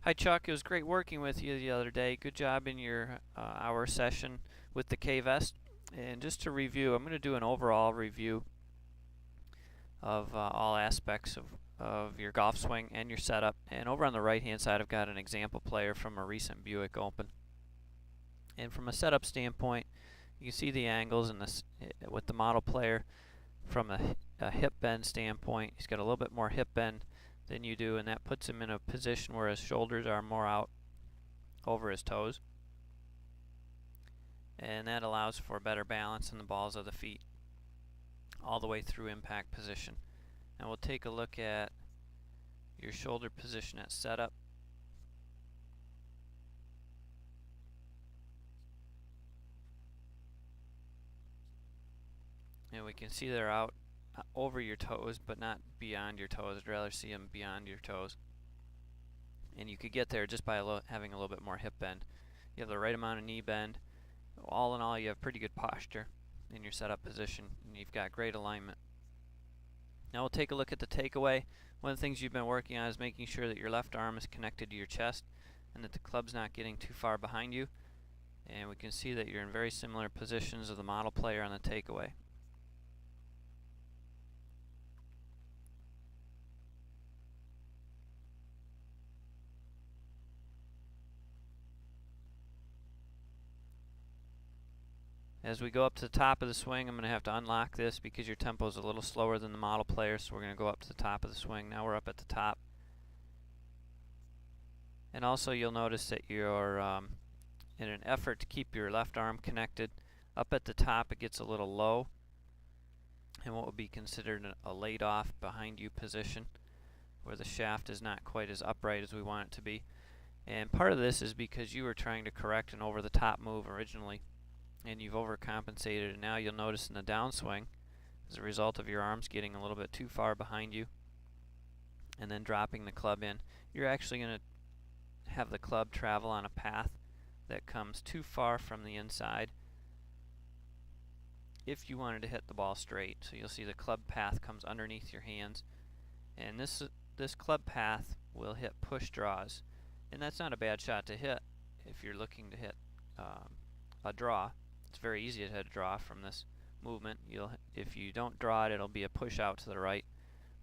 Hi Chuck, it was great working with you the other day. Good job in your hour session with the K-Vest. And just to review, I'm going to do an overall review of all aspects of your golf swing and your setup. And over on the right hand side I've got an example player from a recent Buick Open. And from a setup standpoint, you can see the angles in this with the model player from a hip bend standpoint. He's got a little bit more hip bend than you do, and that puts him in a position where his shoulders are more out over his toes, and that allows for better balance in the balls of the feet all the way through impact position. Now we'll take a look at your shoulder position at setup. And we can see they're out over your toes, but not beyond your toes. I'd rather see them beyond your toes. And you could get there just by having a little bit more hip bend. You have the right amount of knee bend. All in all, you have pretty good posture in your setup position, and you've got great alignment. Now we'll take a look at the takeaway. One of the things you've been working on is making sure that your left arm is connected to your chest and that the club's not getting too far behind you. And we can see that you're in very similar positions of the model player on the takeaway. As we go up to the top of the swing, I'm going to have to unlock this because your tempo is a little slower than the model player, so we're going to go up to the top of the swing. Now we're up at the top. And also you'll notice that you're in an effort to keep your left arm connected. Up at the top it gets a little low in what would be considered a laid off behind you position, where the shaft is not quite as upright as we want it to be. And part of this is because you were trying to correct an over the top move originally, and you've overcompensated, and now you'll notice in the downswing, as a result of your arms getting a little bit too far behind you and then dropping the club in, you're actually going to have the club travel on a path that comes too far from the inside if you wanted to hit the ball straight. So you'll see the club path comes underneath your hands, and this club path will hit push draws, and that's not a bad shot to hit if you're looking to hit a draw. It's very easy to hit a draw from this movement. If you don't draw it, it'll be a push out to the right,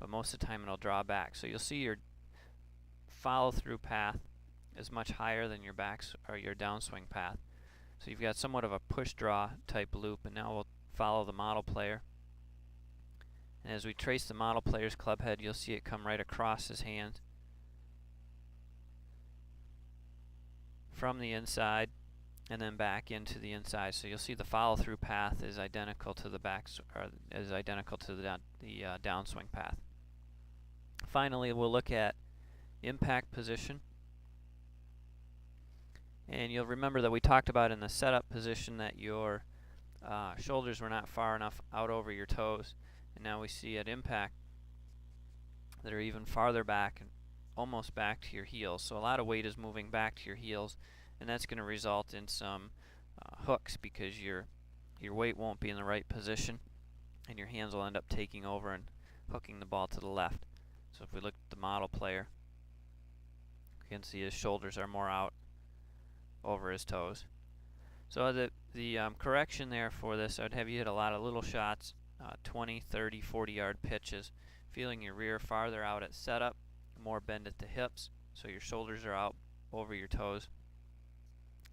but most of the time it'll draw back. So you'll see your follow-through path is much higher than your your downswing path. So you've got somewhat of a push draw type loop, and now we'll follow the model player. And as we trace the model player's club head, you'll see it come right across his hand from the inside and then back into the inside. So you'll see the follow-through path is identical to the downswing path. Finally, we'll look at impact position. And you'll remember that we talked about in the setup position that your shoulders were not far enough out over your toes. And now we see at impact that are even farther back and almost back to your heels. So a lot of weight is moving back to your heels, and that's going to result in some hooks because your weight won't be in the right position, and your hands will end up taking over and hooking the ball to the left. So if we look at the model player, you can see his shoulders are more out over his toes. So the correction there for this, I'd have you hit a lot of little shots, 20, 30, 40 yard pitches, feeling your rear farther out at setup, more bend at the hips, so your shoulders are out over your toes.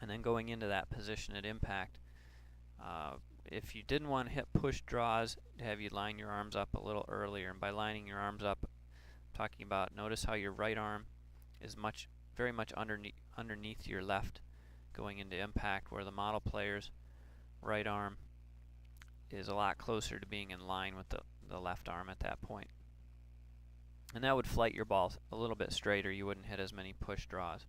And then going into that position at impact, if you didn't want to hit push draws, to have you line your arms up a little earlier. And by lining your arms up, I'm talking about, notice how your right arm is very much underneath your left going into impact, where the model player's right arm is a lot closer to being in line with the left arm at that point. And that would flight your ball a little bit straighter. You wouldn't hit as many push draws.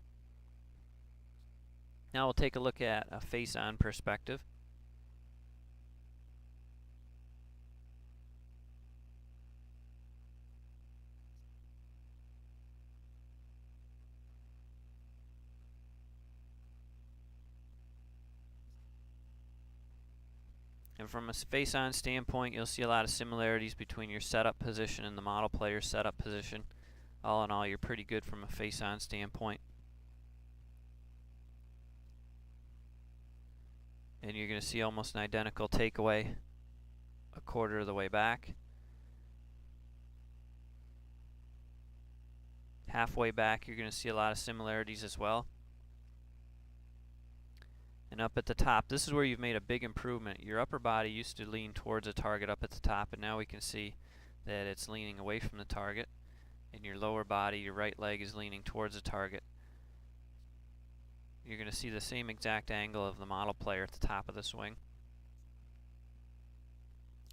Now we'll take a look at a face-on perspective. And from a face-on standpoint, you'll see a lot of similarities between your setup position and the model player's setup position. All in all, you're pretty good from a face-on standpoint. and you're going to see almost an identical takeaway a quarter of the way back. Halfway back, you're going to see a lot of similarities as well. And up at the top, this is where you've made a big improvement. Your upper body used to lean towards a target up at the top, and now we can see that it's leaning away from the target. And your lower body, your right leg, is leaning towards the target. You're going to see the same exact angle of the model player at the top of the swing.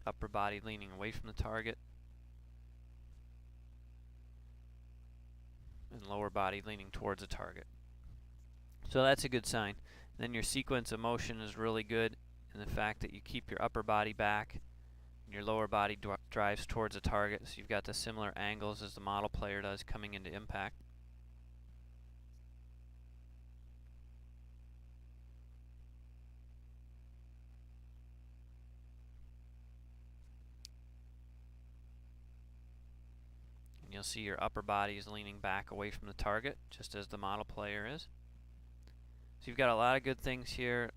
Upper body leaning away from the target, and lower body leaning towards the target. So that's a good sign. Then your sequence of motion is really good, and the fact that you keep your upper body back and your lower body drives towards the target, so you've got the similar angles as the model player does coming into impact. And you'll see your upper body is leaning back away from the target, just as the model player is. So you've got a lot of good things here.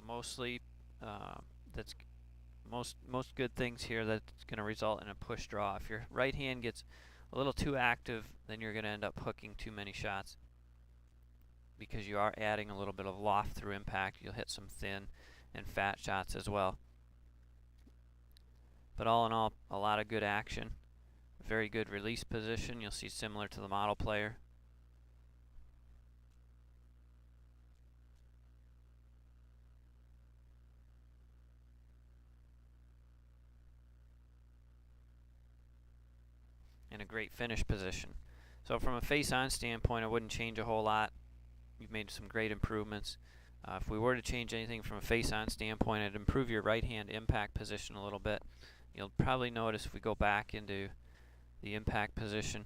Mostly, that's most good things here that's going to result in a push draw. If your right hand gets a little too active, then you're going to end up hooking too many shots, because you are adding a little bit of loft through impact. You'll hit some thin and fat shots as well. But all in all, a lot of good action. Very good release position. You'll see similar to the model player. And a great finish position. So from a face-on standpoint, I wouldn't change a whole lot. You've made some great improvements. If we were to change anything from a face-on standpoint, I'd improve your right hand impact position a little bit. You'll probably notice if we go back into the impact position,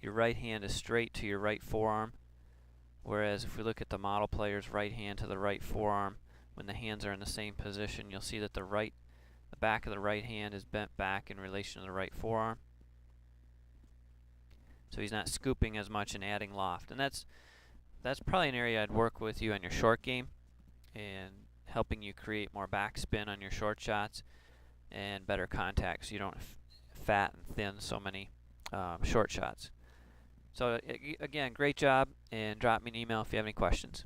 your right hand is straight to your right forearm, whereas if we look at the model player's right hand to the right forearm, when the hands are in the same position, you'll see that the back of the right hand is bent back in relation to the right forearm. So he's not scooping as much and adding loft. And that's probably an area I'd work with you on your short game, and helping you create more backspin on your short shots and better contact, so you don't fat and thin so many short shots. So again, great job, and drop me an email if you have any questions.